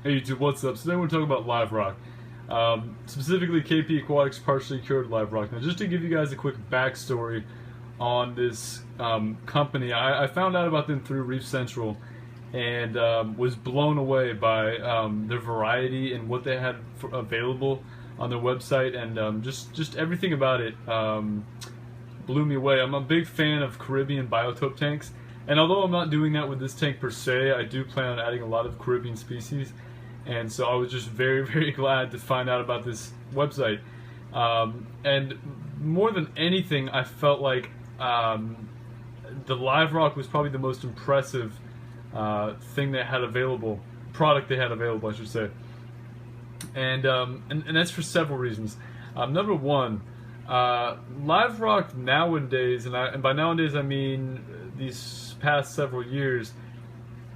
Hey YouTube, what's up? So today we're talking about live rock, specifically KP Aquatics partially cured live rock. Now, just to give you guys a quick backstory on this company, I found out about them through Reef Central, and was blown away by their variety and what they had available on their website, and just everything about it blew me away. I'm a big fan of Caribbean biotope tanks, and although I'm not doing that with this tank per se, I do plan on adding a lot of Caribbean species. And so I was just very, very glad to find out about this website. And more than anything, I felt like the live rock was probably the most impressive thing they had available, product they had available, I should say. And that's for several reasons. Number one, live rock nowadays, and by nowadays I mean these past several years,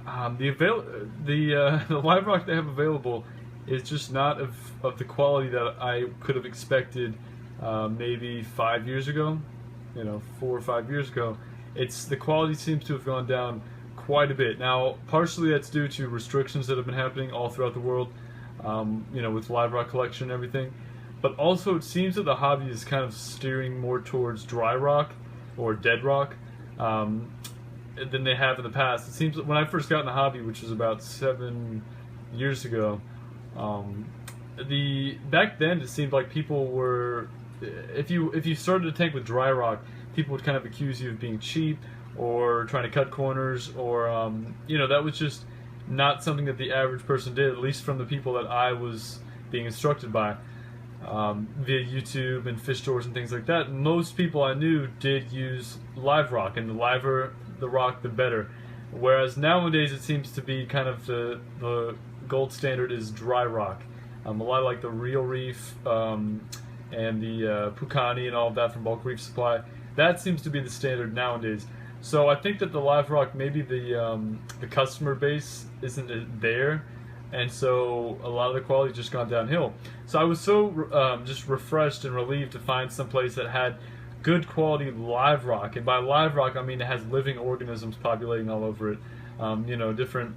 the live rock they have available is just not of the quality that I could have expected maybe 5 years ago, 4 or 5 years ago. The quality seems to have gone down quite a bit. Now, partially that's due to restrictions that have been happening all throughout the world, with live rock collection and everything. But also it seems that the hobby is kind of steering more towards dry rock or dead rock. Than they have in the past. It seems that when I first got in the hobby, which was about 7 years ago, back then it seemed like people were, if you started a tank with dry rock, people would kind of accuse you of being cheap or trying to cut corners, or that was just not something that the average person did, at least from the people that I was being instructed by via YouTube and fish stores and things like that. Most people I knew did use live rock, and the liver the rock, the better. Whereas nowadays it seems to be kind of the gold standard is dry rock. A lot like the Real Reef and the Pucani and all of that from Bulk Reef Supply. That seems to be the standard nowadays. So I think that the live rock, maybe the customer base isn't there, and so a lot of the quality just gone downhill. So I was so just refreshed and relieved to find some place that had good quality live rock, and by live rock I mean it has living organisms populating all over it. Different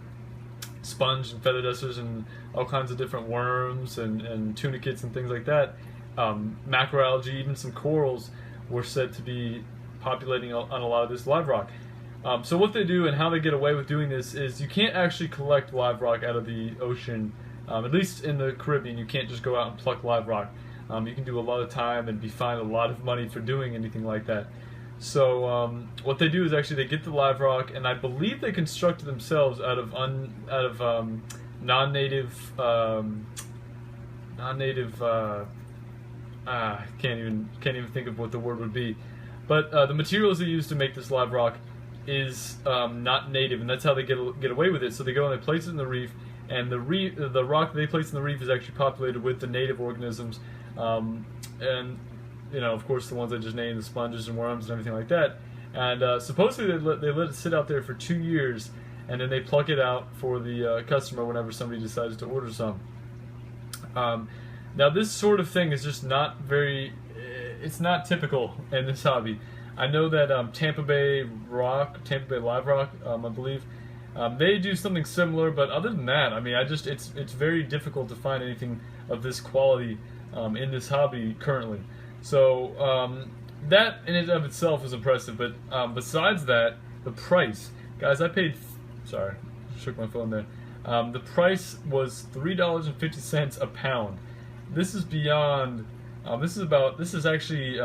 sponge and feather dusters and all kinds of different worms and tunicates and things like that. Macroalgae, even some corals were said to be populating on a lot of this live rock. So what they do and how they get away with doing this is you can't actually collect live rock out of the ocean, at least in the Caribbean. You can't just go out and pluck live rock. You can do a lot of time and be fined a lot of money for doing anything like that. So what they do is actually they get the live rock, and I believe they construct it themselves out of non-native can't even think of what the word would be. But the materials they use to make this live rock is not native, and that's how they get away with it. So they go and they place it in the reef, and the rock they place in the reef is actually populated with the native organisms. And of course the ones I just named, the sponges and worms and everything like that. And supposedly they let it sit out there for 2 years, and then they pluck it out for the customer whenever somebody decides to order some. Now this sort of thing is just not it's not typical in this hobby. I know that Tampa Bay Live Rock, I believe, they do something similar, but other than that, I mean, it's very difficult to find anything of this quality in this hobby currently. So that in and of itself is impressive, but besides that, the price, guys, I paid, sorry, shook my phone there. The price was $3.50 a pound. This is beyond, this is actually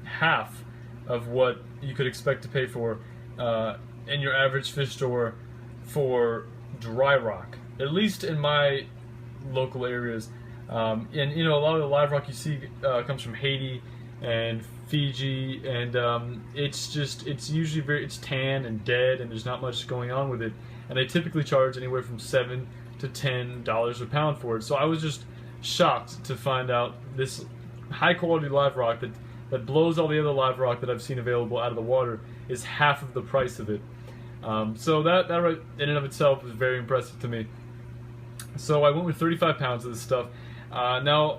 half of what you could expect to pay for in your average fish store for dry rock, at least in my local areas. And a lot of the live rock you see comes from Haiti and Fiji, and it's usually it's tan and dead, and there's not much going on with it. And they typically charge anywhere from $7 to $10 a pound for it. So I was just shocked to find out this high quality live rock that blows all the other live rock that I've seen available out of the water is half of the price of it. So that right in and of itself was very impressive to me. So I went with 35 pounds of this stuff. Now,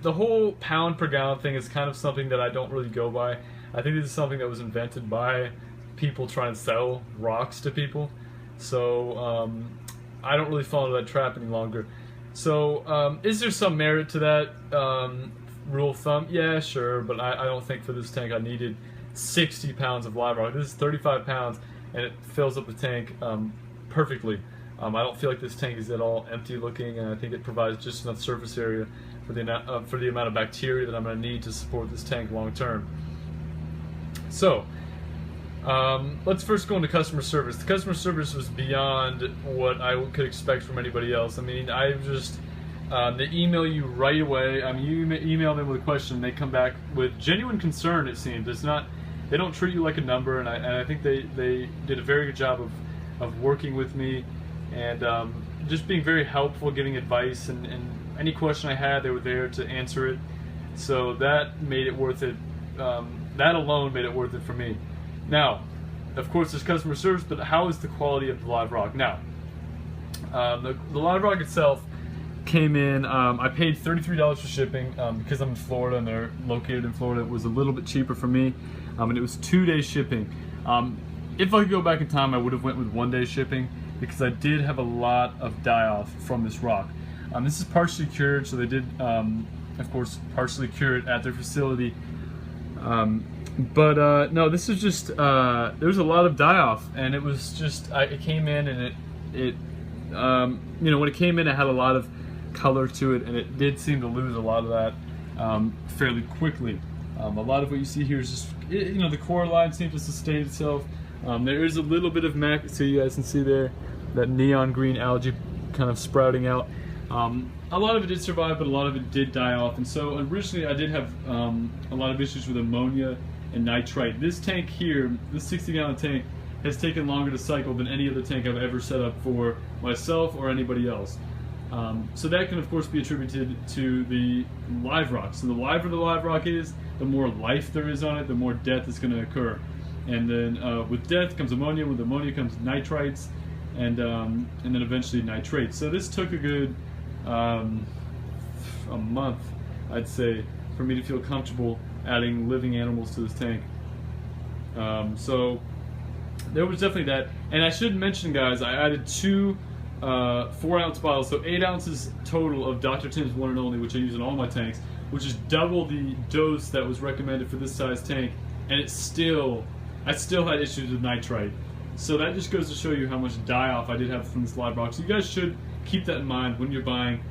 the whole pound per gallon thing is kind of something that I don't really go by. I think this is something that was invented by people trying to sell rocks to people. So I don't really fall into that trap any longer. So is there some merit to that rule of thumb? Yeah, sure, but I don't think for this tank I needed 60 pounds of live rock. This is 35 pounds, and it fills up the tank perfectly. I don't feel like this tank is at all empty looking, and I think it provides just enough surface area for the amount of bacteria that I'm going to need to support this tank long term. So let's first go into customer service. The customer service was beyond what I could expect from anybody else. I mean, I just they email you right away. I mean, you email them with a question, and they come back with genuine concern. It seems it's not. They don't treat you like a number, and I think they did a very good job of working with me and just being very helpful, giving advice, and any question I had, they were there to answer it. So that made it worth it. That alone made it worth it for me. Now, of course, there's customer service, but how is the quality of the live rock? Now, the live rock itself came in. I paid $33 for shipping because I'm in Florida and they're located in Florida. It was a little bit cheaper for me, and it was 2-day shipping. If I could go back in time, I would have went with 1-day shipping because I did have a lot of die-off from this rock. This is partially cured, so they did, of course, partially cure it at their facility. No, this is just, there was a lot of die-off, and it was just, it came in and it you know, when it came in, it had a lot of color to it, and it did seem to lose a lot of that fairly quickly. A lot of what you see here is just, you know, the core line seems to sustain itself. There is a little bit of so you guys can see there, that neon green algae kind of sprouting out. A lot of it did survive, but a lot of it did die off. And so originally I did have a lot of issues with ammonia and nitrite. This tank here, this 60-gallon tank, has taken longer to cycle than any other tank I've ever set up for myself or anybody else. So that can of course be attributed to the live rock. So the liver the live rock is, the more life there is on it, the more death is going to occur. And then with death comes ammonia, with ammonia comes nitrites, and then eventually nitrates. So this took a good a month, I'd say, for me to feel comfortable adding living animals to this tank. So there was definitely that. And I should mention, guys, I added 2 4-ounce bottles, so 8 ounces total of Dr. Tim's One and Only, which I use in all my tanks, which is double the dose that was recommended for this size tank, and I still had issues with nitrite. So that just goes to show you how much die-off I did have from this live rock. So you guys should keep that in mind when you're buying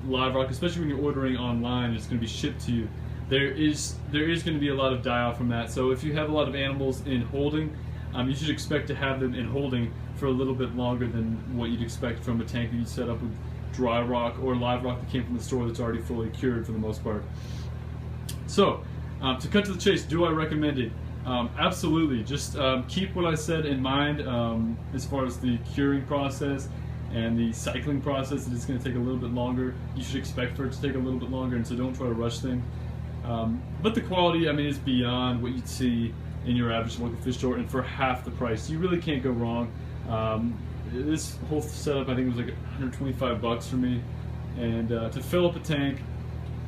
live rock, especially when you're ordering online. It's going to be shipped to you. There is going to be a lot of die-off from that. So if you have a lot of animals in holding, you should expect to have them in holding for a little bit longer than what you'd expect from a tank that you set up with dry rock or live rock that came from the store that's already fully cured for the most part. So to cut to the chase, do I recommend it? Absolutely. Just keep what I said in mind as far as the curing process and the cycling process. It is going to take a little bit longer. You should expect for it to take a little bit longer, and so don't try to rush things. But the quality, I mean, is beyond what you'd see in your average local fish store, and for half the price. You really can't go wrong. This whole setup, I think, was like 125 bucks for me, and to fill up a tank,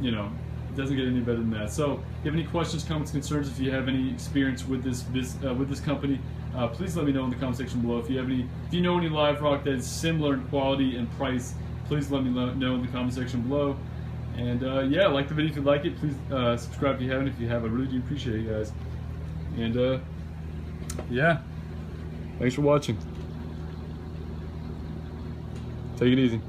you know, it doesn't get any better than that. So if you have any questions, comments, concerns, if you have any experience with this company, please let me know in the comment section below. If you know any live rock that is similar in quality and price, please let me know in the comment section below. And yeah, like the video if you like it. Please subscribe if you haven't. If you have, I really do appreciate it, guys. And yeah, thanks for watching. Take it easy.